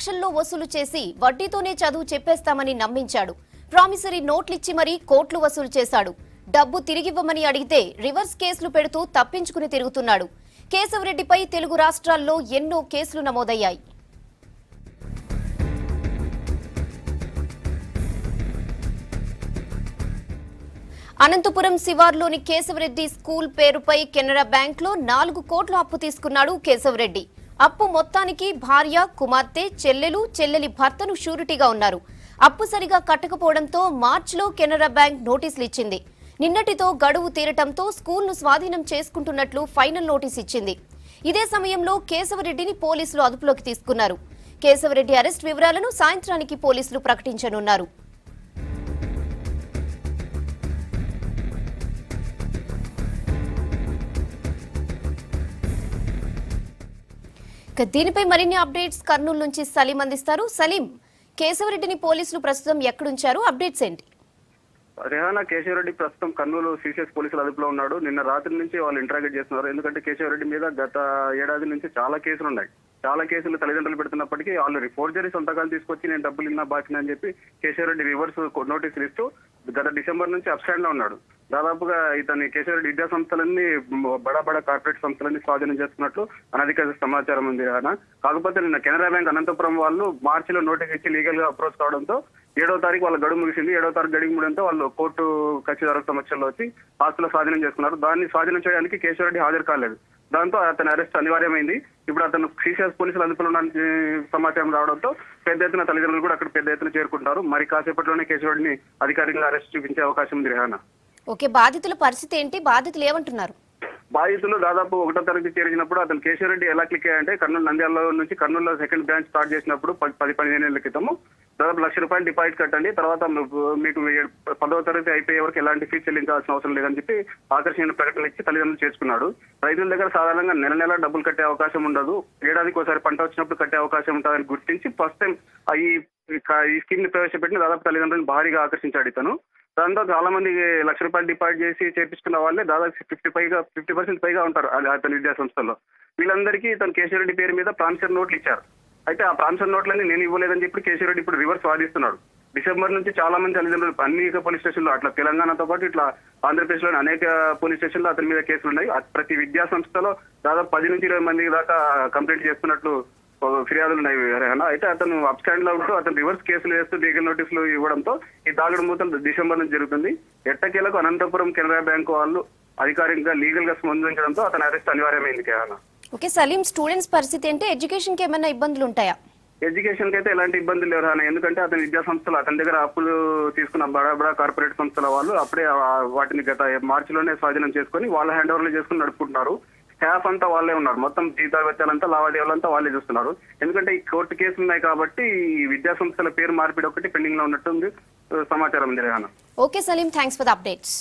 లక్షల్లో వసూలు చేసి వడ్డీతోనే చదువు చెప్పేస్తామని నమ్మించాడు. ప్రామిసరీ నోట్లిచ్చి మరీ కోట్లు వసూలు చేశాడు. డబ్బు తిరిగివ్వమని అడిగితే రివర్స్ కేసులు పెడుతూ తప్పించుకుని తిరుగుతున్నాడు. కేశవరెడ్డిపై తెలుగు రాష్ట్రాల్లో ఎన్నో కేసులు నమోదయ్యాయి. అనంతపురం శివార్లోని కేశవరెడ్డి స్కూల్ పేరుపై కెనరా బ్యాంక్లో 4 కోట్ల అప్పు తీసుకున్నాడు కేశవరెడ్డి. అప్పు మొత్తానికి భార్య, కుమార్తె, చెల్లెలి భర్తను షూరిటీగా ఉన్నారు. అప్పు సరిగా కట్టకపోవడంతో మార్చిలో కెనరా బ్యాంక్ నోటీసులు ఇచ్చింది. నిన్నటితో గడువు తీరటంతో స్కూల్ను స్వాధీనం చేసుకుంటున్నట్లు ఫైనల్ నోటీస్ ఇచ్చింది. ఇదే సమయంలో కేశవరెడ్డిని పోలీసులు అదుపులోకి తీసుకున్నారు. కేశవరెడ్డి అరెస్ట్ వివరాలను సాయంత్రానికి పోలీసులు ప్రకటించనున్నారు. దీనిపై మరిన్ని అప్డేట్స్ కర్నూలు నుంచి సలీం అందిస్తారు. సలీం, కేశవరెడ్డిని పోలీసులు ప్రస్తుతం ఎక్కడుంచారు? అప్డేట్స్ ఏంటి? రేహానా, కేశవరెడ్డి ప్రస్తుతం కర్నూలు సిసిఎస్ పోలీసుల అదుపులో ఉన్నాడు. నిన్న రాత్రి నుంచి వాళ్ళు ఇంటరాగేట్ చేస్తున్నారు. ఎందుకంటే కేశవరెడ్డి మీద గత ఏడాది నుంచి చాలా కేసులు ఉన్నాయి. చాలా కేసులు తల్లిదండ్రులు పెడుతున్నప్పటికీ ఆల్రెడీ ఫోర్జరీ సంతకాలు తీసుకొచ్చి నేను డబ్బులు ఇన్నా బాకినా అని చెప్పి కేశవరెడ్డి రివర్స్ నోటీసులు ఇస్తూ గత డిసెంబర్ నుంచి అబ్స్టాండ్ లో ఉన్నాడు. దాదాపుగా ఇతని కేశవరెడ్డి విద్యా సంస్థలన్నీ బడా కార్పొరేట్ సంస్థలన్నీ స్వాధీనం చేసుకున్నట్లు అనధికారిక సమాచారం ఉంది. కాకపోతే నిన్న కెనరా బ్యాంక్ అనంతపురం వాళ్ళు మార్చిలో నోటీస్ ఇచ్చి లీగల్ గా అప్రోచ్ కావడంతో 7వ తారీఖు వాళ్ళ గడువు ముగిసింది. 7వ తారీఖు గడువు ముగియడంతో వాళ్ళు కోర్టు కక్షిదారుల సమక్షంలో వచ్చి ఆస్తుల స్వాధీనం చేసుకున్నారు. దాన్ని స్వాధీనం చేయడానికి కేశవరెడ్డి హాజరు కాలేదు. దాంతో అతని అరెస్ట్ అనివార్యమైంది. ఇప్పుడు అతను సిసిఎస్ పోలీసులు అదుపులో సమాచారం రావడంతో పెద్ద ఎత్తున తల్లిదండ్రులు కూడా అక్కడ పెద్ద ఎత్తున చేరుకుంటారు. మరి కాసేపట్లోనే కేశవరెడ్డిని అధికారికంగా అరెస్ట్ చూపించే అవకాశం ఉంది. రేహానా, ఓకే, బాధితుల పరిస్థితి ఏంటి? బాధితులు ఏమంటున్నారు? బాధితులు దాదాపు 1వ తరగతి చేరినప్పుడు అతను కేశవరెడ్డి ఎలా క్లిక్ అయ్యాయంటే కర్నూలు నంద్యాలలో నుంచి కర్నూలులో సెకండ్ బ్రాంచ్ స్టార్ట్ చేసినప్పుడు 10-15 ఏళ్ల క్రితము దాదాపు ₹1,00,000 డిపాజిట్ కట్టండి, తర్వాత మీకు 10వ తరగతి అయిపోయే వరకు ఎలాంటి ఫీజు చెల్లించాల్సిన అవసరం లేదని చెప్పి ఆకర్షణీయ ప్రకటనలు ఇచ్చి తల్లిదండ్రులు చేసుకున్నాడు. రైతుల దగ్గర సాధారణంగా నెల డబ్బులు కట్టే అవకాశం ఉండదు, ఏడాదికి ఒకసారి పంట వచ్చినప్పుడు కట్టే అవకాశం ఉంటుందని గుర్తించి ఫస్ట్ టైం ఈ స్కీమ్ ని ప్రవేశపెట్టిన దాదాపు తల్లిదండ్రులను భారీగా ఆకర్షించాడు ఇతను. దాంతో చాలా మంది ₹1,00,000 డిపాజిట్ చేసి చేపించుకున్న వాళ్ళే దాదాపు 50% పైగా ఉంటారు అతని విద్యా సంస్థల్లో. వీళ్ళందరికీ ఇతను కేశవరెడ్డి పేరు మీద ప్రామిసరీ నోట్లు ఇచ్చారు. అయితే ఆ ప్రామిసరీ నోట్లన్నీ నేను ఇవ్వలేదని చెప్పి కేశవరెడ్డి ఇప్పుడు రివర్స్ వాదిస్తున్నాడు. డిసెంబర్ నుంచి చాలా మంది తల్లిదండ్రులు అనేక పోలీస్ స్టేషన్లో, అట్లా తెలంగాణతో పాటు ఇట్లా ఆంధ్రప్రదేశ్ లోని అనేక పోలీస్ స్టేషన్లో అతని మీద కేసులు ఉన్నాయి. ప్రతి విద్యా సంస్థలో దాదాపు 10 నుంచి 20 మంది దాకా కంప్లైంట్ చేస్తున్నట్లు ఫిర్యాదులు ఉన్నాయి. అయితే అతను అబ్స్టాండ్ లో ఉంటూ అతను రివర్స్ కేసులు వేస్తూ లీగల్ నోటీసులు ఇవ్వడంతో ఈ దాగుడు మూతలు డిసెంబర్ నుంచి జరుగుతుంది. ఎట్టకేలకు అనంతపురం కెనరా బ్యాంక్ వాళ్ళు అధికారికంగా లీగల్ గా స్పందించడంతో అతని అరెస్ట్ అనివార్యమైంది. ఓకే సలీం, స్టూడెంట్స్ పరిస్థితి ఏంటి? ఎడ్యుకేషన్ కి ఏమైనా ఇబ్బందులు ఉంటాయా? ఎడ్యుకేషన్ కి అయితే ఎలాంటి ఇబ్బందులు లేవు రానా, ఎందుకంటే అతని విద్యా సంస్థలు అతని దగ్గర అప్పులు తీసుకున్న బడా కార్పొరేట్ సంస్థల వాళ్ళు అప్పుడే వాటిని గత మార్చిలోనే స్వాధీనం చేసుకుని వాళ్ళ హ్యాండ్ ఓవర్లు చేసుకుని నడుపుకుంటున్నారు. స్టాఫ్ అంతా వాళ్ళే ఉన్నారు, మొత్తం జీతాలు వెచ్చాలంతా లావాదేవీలంతా వాళ్ళే చూస్తున్నారు. ఎందుకంటే ఈ కోర్టు కేసులు ఉన్నాయి కాబట్టి ఈ విద్యా సంస్థల పేరు మార్పిడి ఒకటి పెండింగ్ లో ఉన్నట్టుంది సమాచారం ఉంది. Rehana, okay Salim, thanks for the updates.